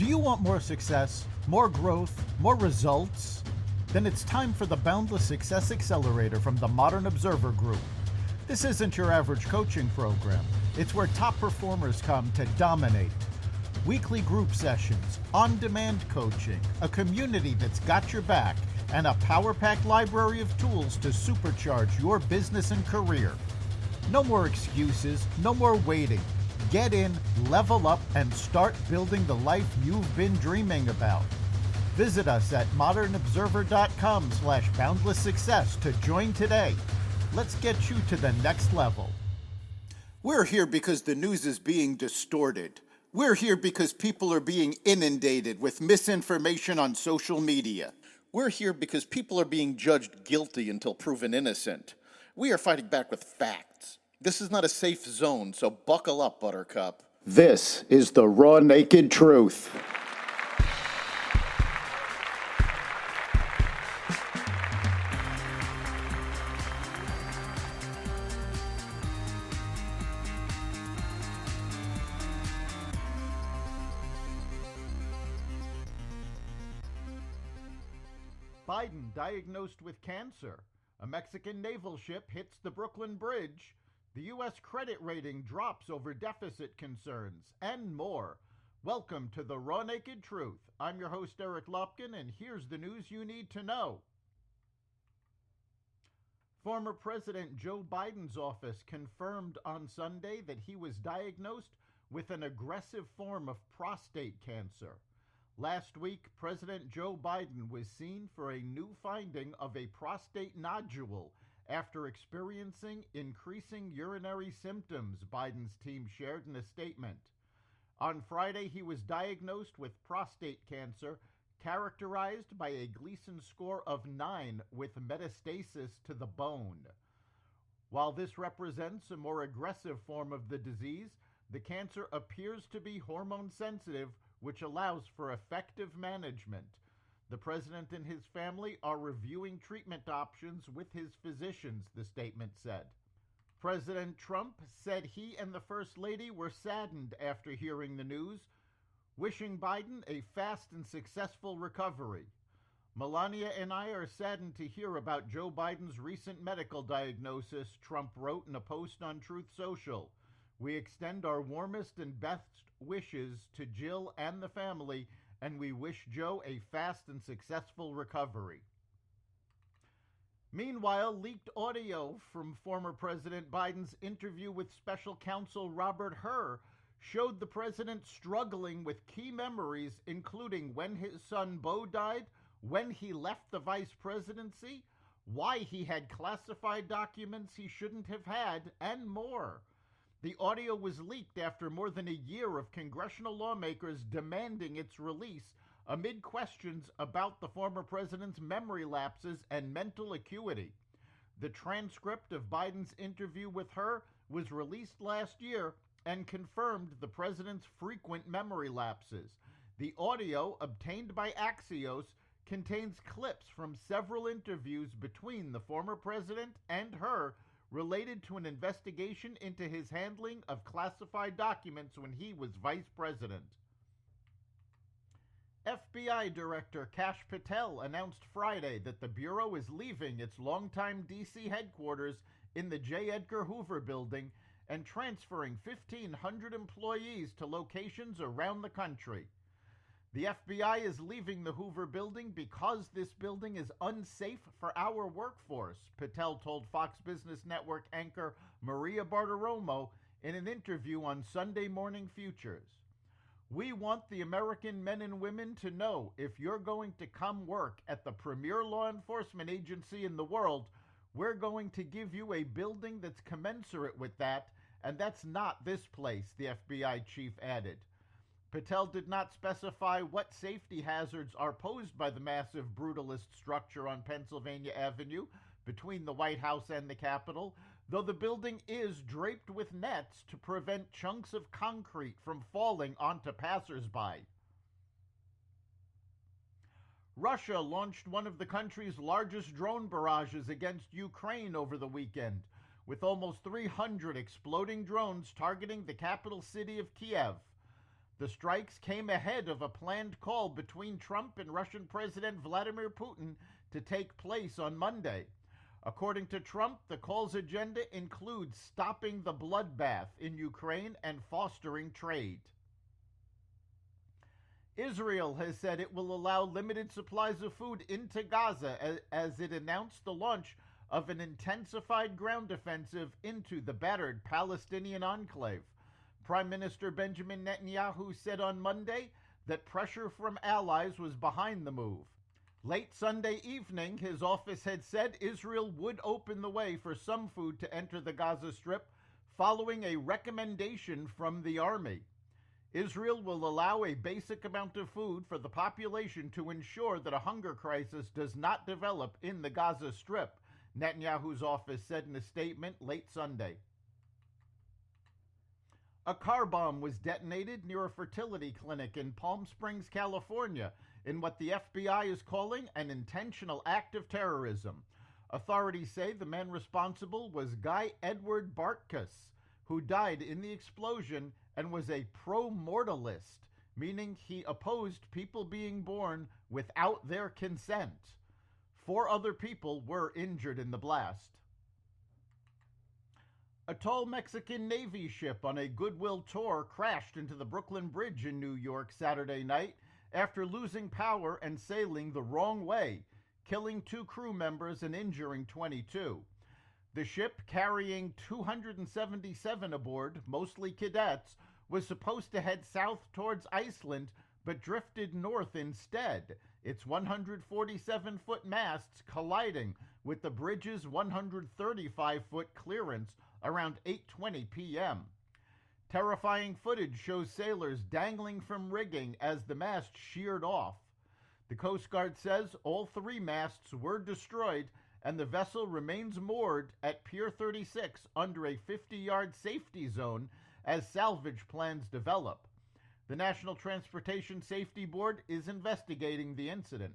Do you want more success, more growth, more results? Then it's time for the Boundless Success Accelerator from the Modern Observer Group. This isn't your average coaching program. It's where top performers come to dominate. Weekly group sessions, on-demand coaching, a community that's got your back, and a power-packed library of tools to supercharge your business and career. No more excuses, no more waiting. Get in, level up, and start building the life you've been dreaming about. Visit us at modernobserver.com/boundless success to join today. Let's get you to the next level. We're here because the news is being distorted. We're here because people are being inundated with misinformation on social media. We're here because people are being judged guilty until proven innocent. We are fighting back with facts. This is not a safe zone, so buckle up, Buttercup. This is the raw, naked truth. Biden diagnosed with cancer. A Mexican naval ship hits the Brooklyn Bridge. The U.S. credit rating drops over deficit concerns, and more. Welcome to the Raw Naked Truth. I'm your host, Eric Lopkin, and here's the news you need to know. Former President Joe Biden's office confirmed on Sunday that he was diagnosed with an aggressive form of prostate cancer. Last week, President Joe Biden was seen for a new finding of a prostate nodule after experiencing increasing urinary symptoms, Biden's team shared in a statement. On Friday, he was diagnosed with prostate cancer, characterized by a Gleason score of 9 with metastasis to the bone. While this represents a more aggressive form of the disease, the cancer appears to be hormone sensitive, which allows for effective management. The president and his family are reviewing treatment options with his physicians, the statement said. President Trump said he and the First Lady were saddened after hearing the news, wishing Biden a fast and successful recovery. Melania and I are saddened to hear about Joe Biden's recent medical diagnosis, Trump wrote in a post on Truth Social. We extend our warmest and best wishes to Jill and the family, and we wish Joe a fast and successful recovery. Meanwhile, leaked audio from former President Biden's interview with special counsel Robert Hur showed the president struggling with key memories, including when his son Beau died, when he left the vice presidency, why he had classified documents he shouldn't have had, and more. The audio was leaked after more than a year of congressional lawmakers demanding its release amid questions about the former president's memory lapses and mental acuity. The transcript of Biden's interview with her was released last year and confirmed the president's frequent memory lapses. The audio, obtained by Axios, contains clips from several interviews between the former president and her related to an investigation into his handling of classified documents when he was vice president. FBI Director Kash Patel announced Friday that the Bureau is leaving its longtime D.C. headquarters in the J. Edgar Hoover building and transferring 1,500 employees to locations around the country. The FBI is leaving the Hoover building because this building is unsafe for our workforce, Patel told Fox Business Network anchor Maria Bartiromo in an interview on Sunday Morning Futures. We want the American men and women to know if you're going to come work at the premier law enforcement agency in the world, we're going to give you a building that's commensurate with that, and that's not this place, the FBI chief added. Patel did not specify what safety hazards are posed by the massive brutalist structure on Pennsylvania Avenue between the White House and the Capitol, though the building is draped with nets to prevent chunks of concrete from falling onto passersby. Russia launched one of the country's largest drone barrages against Ukraine over the weekend, with almost 300 exploding drones targeting the capital city of Kiev. The strikes came ahead of a planned call between Trump and Russian President Vladimir Putin to take place on Monday. According to Trump, the call's agenda includes stopping the bloodbath in Ukraine and fostering trade. Israel has said it will allow limited supplies of food into Gaza as it announced the launch of an intensified ground offensive into the battered Palestinian enclave. Prime Minister Benjamin Netanyahu said on Monday that pressure from allies was behind the move. Late Sunday evening, his office had said Israel would open the way for some food to enter the Gaza Strip following a recommendation from the army. Israel will allow a basic amount of food for the population to ensure that a hunger crisis does not develop in the Gaza Strip, Netanyahu's office said in a statement late Sunday. A car bomb was detonated near a fertility clinic in Palm Springs, California, in what the FBI is calling an intentional act of terrorism. Authorities say the man responsible was Guy Edward Bartkus, who died in the explosion and was a pro-mortalist, meaning he opposed people being born without their consent. 4 other people were injured in the blast. A tall Mexican Navy ship on a goodwill tour crashed into the Brooklyn Bridge in New York Saturday night after losing power and sailing the wrong way, killing 2 crew members and injuring 22. The ship, carrying 277 aboard, mostly cadets, was supposed to head south towards Iceland, but drifted north instead, its 147-foot masts colliding with the bridge's 135-foot clearance around 8:20 p.m. Terrifying footage shows sailors dangling from rigging as the mast sheared off. The Coast Guard says all 3 masts were destroyed and the vessel remains moored at Pier 36 under a 50-yard safety zone as salvage plans develop. The National Transportation Safety Board is investigating the incident.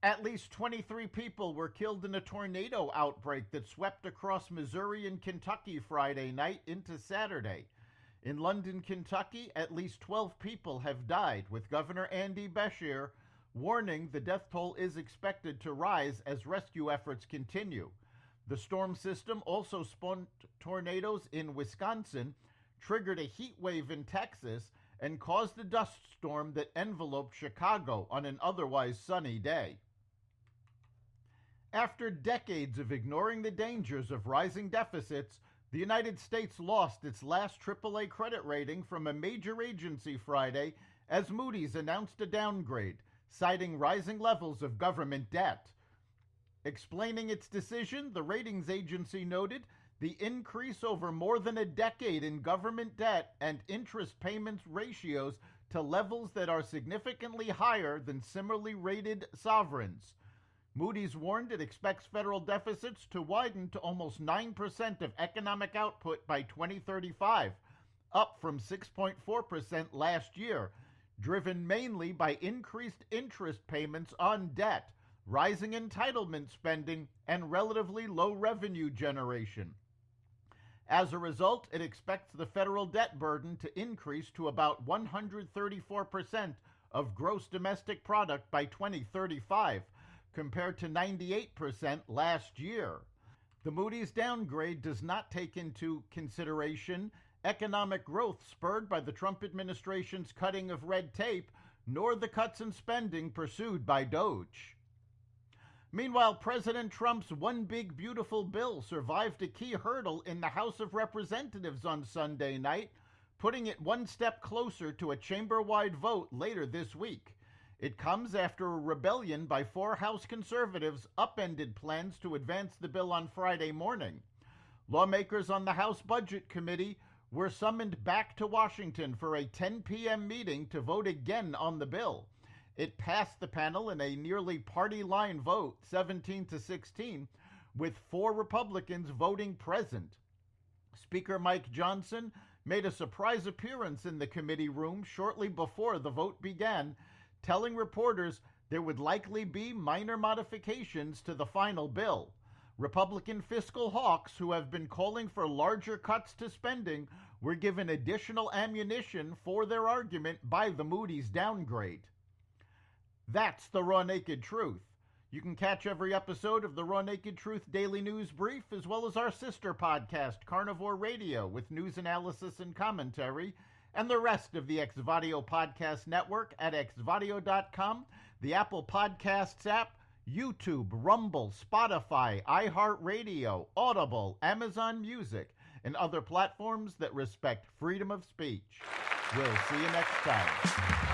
At least 23 people were killed in a tornado outbreak that swept across Missouri and Kentucky Friday night into Saturday. In London, Kentucky, at least 12 people have died, with Governor Andy Beshear warning the death toll is expected to rise as rescue efforts continue. The storm system also spawned tornadoes in Wisconsin, triggered a heat wave in Texas, and caused a dust storm that enveloped Chicago on an otherwise sunny day. After decades of ignoring the dangers of rising deficits, the United States lost its last AAA credit rating from a major agency Friday as Moody's announced a downgrade, citing rising levels of government debt. Explaining its decision, the ratings agency noted the increase over more than a decade in government debt and interest payments ratios to levels that are significantly higher than similarly rated sovereigns. Moody's warned it expects federal deficits to widen to almost 9% of economic output by 2035, up from 6.4% last year, driven mainly by increased interest payments on debt, rising entitlement spending, and relatively low revenue generation. As a result, it expects the federal debt burden to increase to about 134% of gross domestic product by 2035, compared to 98% last year. The Moody's downgrade does not take into consideration economic growth spurred by the Trump administration's cutting of red tape, nor the cuts in spending pursued by DOGE. Meanwhile, President Trump's One Big Beautiful Bill survived a key hurdle in the House of Representatives on Sunday night, putting it one step closer to a chamber-wide vote later this week. It comes after a rebellion by 4 House conservatives upended plans to advance the bill on Friday morning. Lawmakers on the House Budget Committee were summoned back to Washington for a 10 p.m. meeting to vote again on the bill. It passed the panel in a nearly party-line vote, 17-16, with 4 Republicans voting present. Speaker Mike Johnson made a surprise appearance in the committee room shortly before the vote began, telling reporters there would likely be minor modifications to the final bill. Republican fiscal hawks who have been calling for larger cuts to spending were given additional ammunition for their argument by the Moody's downgrade. That's the Raw Naked Truth. You can catch every episode of the Raw Naked Truth Daily News Brief, as well as our sister podcast, Carnivore Radio, with news analysis and commentary, and the rest of the Xvadio Podcast Network at xvadio.com, the Apple Podcasts app, YouTube, Rumble, Spotify, iHeartRadio, Audible, Amazon Music, and other platforms that respect freedom of speech. We'll see you next time.